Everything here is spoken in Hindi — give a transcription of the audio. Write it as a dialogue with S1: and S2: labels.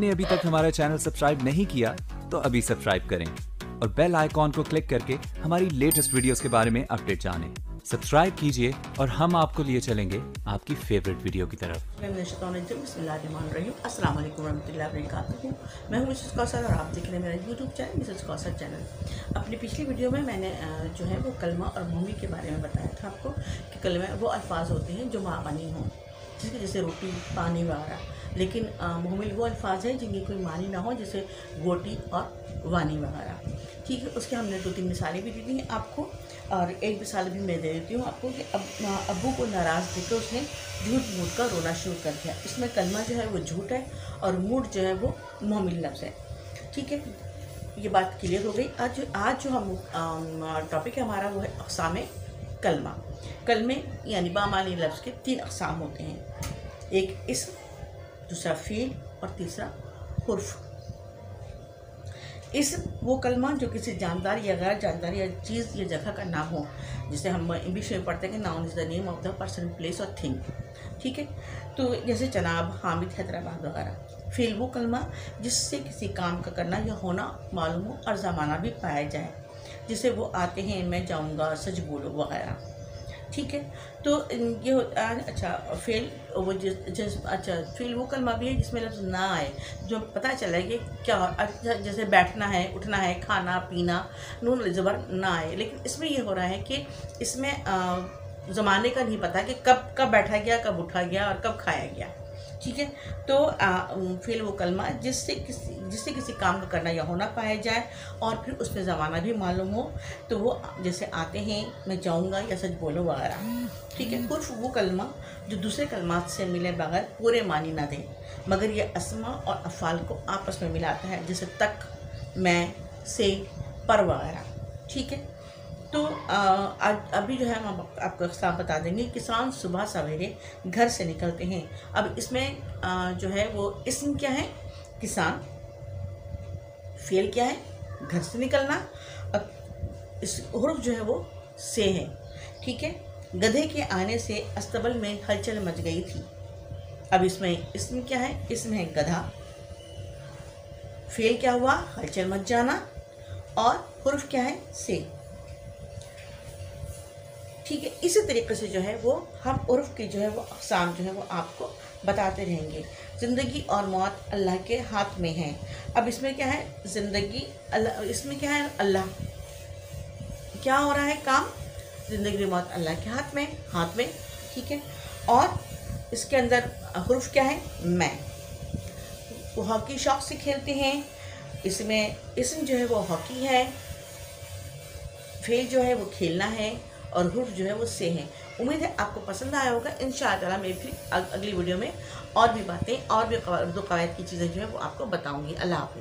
S1: आपने अभी तक हमारा चैनल सब्सक्राइब नहीं किया तो अभी सब्सक्राइब करें और बेल आइकॉन को क्लिक करके हमारी लेटेस्ट वीडियोस के बारे में अपडेट जानें। सब्सक्राइब कीजिए और हम आपको लिए चलेंगे आपकी फेवरेट वीडियो की तरफ।
S2: अस्सलाम वालेकुम रहमतुल्लाहि व बरकातहू। मैं हूं मिसेस कौसर और आप देख रहे हैं मेरा YouTube channel Mrs Kausar channel. अपनी पिछली वीडियो में मैंने जो है वो कलमा और मोमी के बारे में बताया था आपको कि कलमा वो अल्फाज होते हैं जो मानी हों, जिसके जैसे रोटी, पानी वगैरह। लेकिन मोमिल वो अल्फाज हैं जिनकी कोई मानी ना हो, जैसे गोटी और वानी वगैरह। ठीक है, उसके हमने 2-3 मिसालें भी दी थी आपको, और एक मिसाल भी मैं दे देती हूँ आपको कि अब्बू को नाराज़ देकर उसने झूठ मूठ कर रोना शुरू कर दिया। इसमें कलमा जो है वो झूठ है और मूठ जो है वो मोमिल लफ्ज़ है। ठीक है, ये बात क्लियर हो गई। आज जो हम टॉपिक है हमारा वो है अक़साम कलमा। कलमे यानी बामानी लफ्ज़ के 3 अक़साम होते हैं, एक इस्म, दूसरा फ़ील और तीसरा हुर्फ। इस्म वो कलमा जो किसी जानदार या गैर जानदार या चीज़ या जगह का नाम हो, जिसे हम इंग्लिश में पढ़ते हैं कि noun is the name of the person, place और थिंग। ठीक है, तो जैसे जनाब, हामिद, हैदराबाद वगैरह। फ़ील वो कलमा जिससे किसी काम का करना या होना मालूम हो और ज़माना भी पाया जाए, जिसे वो आते हैं, मैं जाऊँगा, सच बोलो वगैरह। ठीक है, तो ये अच्छा फ़ेल वो अच्छा फ़ील वो कलमा भी है जिसमें लफ्ज़ ना आए, जो पता चला कि क्या, अच्छा जैसे बैठना है, उठना है, खाना पीना, नून ज़बर ना आए। लेकिन इसमें ये हो रहा है कि इसमें ज़माने का नहीं पता कि कब बैठा गया, कब उठा गया और कब खाया गया। ठीक है, तो फ़ेल वो कलमा जिससे किसी काम का करना या होना पाया जाए और फिर उसमें ज़माना भी मालूम हो, तो वो जैसे आते हैं, मैं जाऊँगा या सच बोलो वगैरह। ठीक है, हुर्फ वो कलमा जो दूसरे कलमात से मिले बगैर पूरे मानी ना दे, मगर ये अस्मा और अफ़ाल को आपस में मिलाता है, जैसे तक, मैं, से, पर वगैरह। ठीक है, तो अभी जो है हम आपको अक़साम बता देंगे। किसान सुबह सवेरे घर से निकलते हैं। अब इसमें जो है वो इस्म क्या है, किसान। फ़ेल क्या है, घर से निकलना। अब इस हुर्फ जो है वो से है। ठीक है, गधे के आने से अस्तबल में हलचल मच गई थी। अब इसमें इस्म क्या है, इस्म है गधा। फ़ेल क्या हुआ, हलचल मच जाना, और हुर्फ क्या है, से। ठीक है, इसी तरीके से जो है वो हम उर्फ़ की जो है वो अक़साम जो है वो आपको बताते रहेंगे। ज़िंदगी और मौत अल्लाह के हाथ में है। अब इसमें क्या है, ज़िंदगी अल्लाह, इसमें क्या है, अल्लाह क्या हो रहा है काम, ज़िंदगी मौत अल्लाह के हाथ में। ठीक है, और इसके अंदर हुर्फ क्या है, मैं। वो हॉकी शौक़ से खेलते हैं, इसमें इसम जो है वो हॉकी है, फ़ेल जो है वो खेलना है, और हुर्फ जो है वो से है। उम्मीद है आपको पसंद आया होगा। इंशाअल्लाह मैं फिर अगली वीडियो में और भी बातें और भी उर्दू क़वायद की चीज़ें जो है वो आपको बताऊंगी। अल्लाह हाफ़िज़।